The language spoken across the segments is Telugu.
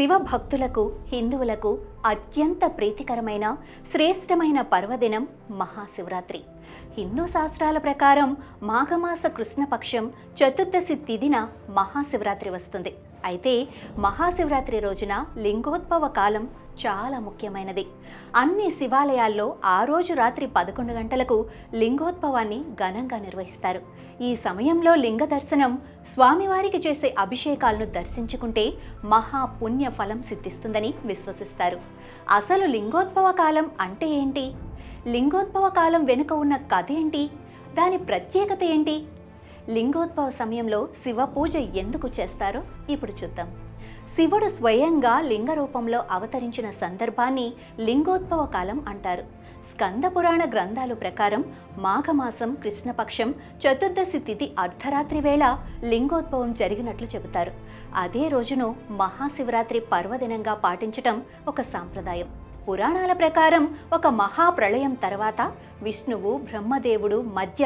శివ భక్తులకు హిందువులకు అత్యంత ప్రీతికరమైన శ్రేష్టమైన పర్వదినం మహాశివరాత్రి. హిందూ శాస్త్రాల ప్రకారం మాఘమాస కృష్ణపక్షం చతుర్దశి తిథిన మహాశివరాత్రి వస్తుంది. అయితే మహాశివరాత్రి రోజున లింగోద్భవ కాలం చాలా ముఖ్యమైనది. అన్ని శివాలయాల్లో ఆ రోజు రాత్రి 11 గంటలకు లింగోద్భవాన్ని ఘనంగా నిర్వహిస్తారు. ఈ సమయంలో లింగ దర్శనం, స్వామివారికి చేసే అభిషేకాలను దర్శించుకుంటే మహాపుణ్య ఫలం సిద్ధిస్తుందని విశ్వసిస్తారు. అసలు లింగోద్భవ కాలం అంటే ఏంటి? లింగోద్భవ కాలం వెనుక ఉన్న కథ ఏంటి? దాని ప్రత్యేకత ఏంటి? లింగోద్భవ సమయంలో శివ పూజ ఎందుకు చేస్తారో ఇప్పుడు చూద్దాం. శివుడు స్వయంగా లింగ రూపంలో అవతరించిన సందర్భాన్ని లింగోద్భవ కాలం అంటారు. స్కంద పురాణ గ్రంథాల ప్రకారం మాఘమాసం కృష్ణపక్షం చతుర్దశి తిథి అర్ధరాత్రి వేళ లింగోద్భవం జరిగినట్లు చెబుతారు. అదే రోజును మహాశివరాత్రి పర్వదినంగా పాటించటం ఒక సాంప్రదాయం. పురాణాల ప్రకారం ఒక మహాప్రళయం తర్వాత విష్ణువు బ్రహ్మదేవుడు మధ్య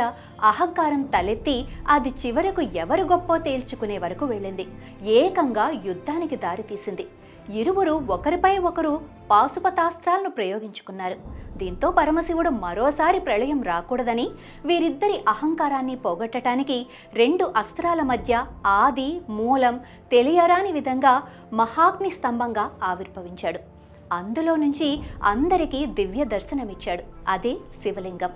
అహంకారం తలెత్తి అది చివరకు ఎవరు గొప్పో తేల్చుకునే వరకు వెళ్ళింది. ఏకంగా యుద్ధానికి దారితీసింది. ఇరువురు ఒకరిపై ఒకరు పాశుపతాస్త్రాలను ప్రయోగించుకున్నారు. దీంతో పరమశివుడు మరోసారి ప్రళయం రాకూడదని వీరిద్దరి అహంకారాన్ని పోగొట్టడానికి 2 అస్త్రాల మధ్య ఆది మూలం తెలియరాని విధంగా మహాగ్ని స్తంభంగా ఆవిర్భవించాడు. అందులో నుంచి అందరికీ దివ్య దర్శనమిచ్చాడు. అదే శివలింగం.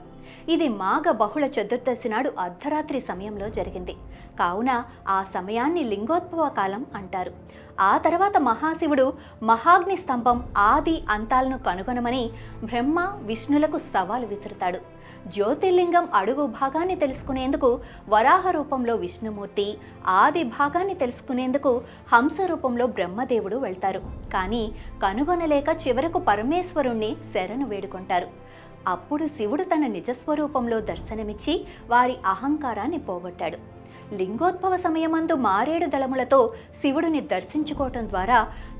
ఇది మాఘ బహుళ చతుర్దశి నాడు అర్ధరాత్రి సమయంలో జరిగింది. కావున ఆ సమయాన్ని లింగోద్భవ కాలం అంటారు. ఆ తర్వాత మహాశివుడు మహాగ్ని స్తంభం ఆది అంతాలను కనుగొనమని బ్రహ్మ విష్ణులకు సవాలు విసురుతాడు. జ్యోతిర్లింగం అడుగు భాగాన్ని తెలుసుకునేందుకు వరాహ రూపంలో విష్ణుమూర్తి, ఆది భాగాన్ని తెలుసుకునేందుకు హంస రూపంలో బ్రహ్మదేవుడు వెళ్తారు. కానీ కనుగొనలేక చివరకు పరమేశ్వరుణ్ణి శరణు వేడుకుంటారు. అప్పుడు శివుడు తన నిజస్వరూపంలో దర్శనమిచ్చి వారి అహంకారాన్ని పోగొట్టాడు. లింగోద్భవ సమయమందు మారేడు దళములతో శివుడిని దర్శించుకోవటం ద్వారా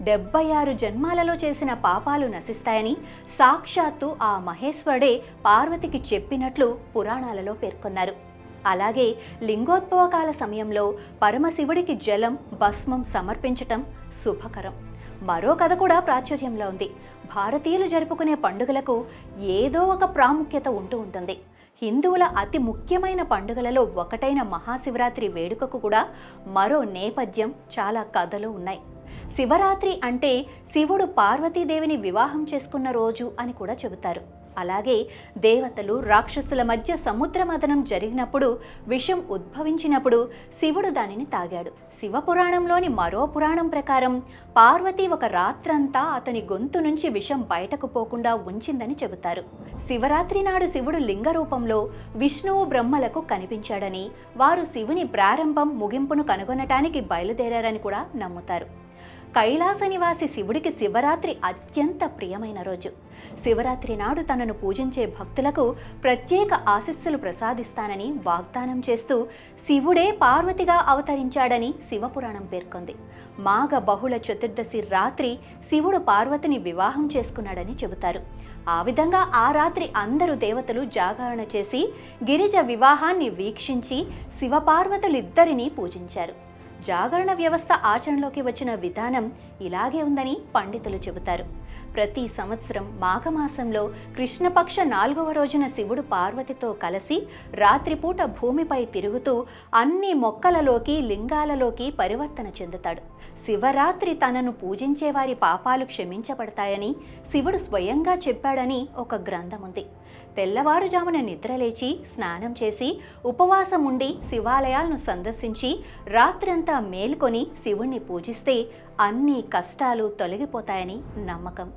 76 జన్మాలలో చేసిన పాపాలు నశిస్తాయని సాక్షాత్తు ఆ మహేశ్వరుడే పార్వతికి చెప్పినట్లు పురాణాలలో పేర్కొన్నారు. అలాగే లింగోద్భవ కాల సమయంలో పరమశివుడికి జలం, భస్మం సమర్పించటం శుభకరం. మరో కథ కూడా ప్రాచుర్యంలో ఉంది. భారతీయులు జరుపుకునే పండుగలకు ఏదో ఒక ప్రాముఖ్యత ఉంటూ ఉంటుంది. హిందువుల అతి ముఖ్యమైన పండుగలలో ఒకటైన మహాశివరాత్రి వేడుకకు కూడా మరో నేపథ్యం, చాలా కథలు ఉన్నాయి. శివరాత్రి అంటే శివుడు పార్వతీదేవిని వివాహం చేసుకున్న రోజు అని కూడా చెబుతారు. అలాగే దేవతలు రాక్షసుల మధ్య సముద్ర మథనం జరిగినప్పుడు విషం ఉద్భవించినప్పుడు శివుడు దానిని తాగాడు. శివపురాణంలోని మరో పురాణం ప్రకారం పార్వతి ఒక రాత్రంతా అతని గొంతు నుంచి విషం బయటకు పోకుండా ఉంచిందని చెబుతారు. శివరాత్రి నాడు శివుడు లింగ రూపంలో విష్ణువు బ్రహ్మలకు కనిపించాడని, వారు శివుని ప్రారంభం ముగింపును కనుగొనటానికి బయలుదేరారని కూడా నమ్ముతారు. కైలాస నివాసి శివుడికి శివరాత్రి అత్యంత ప్రియమైన రోజు. శివరాత్రి నాడు తనను పూజించే భక్తులకు ప్రత్యేక ఆశీస్సులు ప్రసాదిస్తానని వాగ్దానం చేస్తూ శివుడే పార్వతిగా అవతరించాడని శివపురాణం పేర్కొంది. మాఘ బహుళ చతుర్దశి రాత్రి శివుడు పార్వతిని వివాహం చేసుకున్నాడని చెబుతారు. ఆ విధంగా ఆ రాత్రి అందరూ దేవతలు జాగరణ చేసి గిరిజ వివాహాన్ని వీక్షించి శివపార్వతులిద్దరినీ పూజించారు. జాగరణ వ్యవస్థ ఆచరణలోకి వచ్చిన విధానం ఇలాగే ఉందని పండితులు చెబుతారు. ప్రతి సంవత్సరం మాఘమాసంలో కృష్ణపక్ష 4వ రోజున శివుడు పార్వతితో కలిసి రాత్రిపూట భూమిపై తిరుగుతూ అన్ని మొక్కలలోకి లింగాలలోకి పరివర్తన చెందుతాడు. శివరాత్రి తనను పూజించే వారి పాపాలు క్షమించబడతాయని శివుడు స్వయంగా చెప్పాడని ఒక గ్రంథం ఉంది. తెల్లవారుజామున నిద్రలేచి స్నానం చేసి ఉపవాసం ఉండి శివాలయాలను సందర్శించి రాత్రంతా మేల్కొని శివుణ్ణి పూజిస్తే అన్ని కష్టాలు తొలగిపోతాయని నమ్మకం.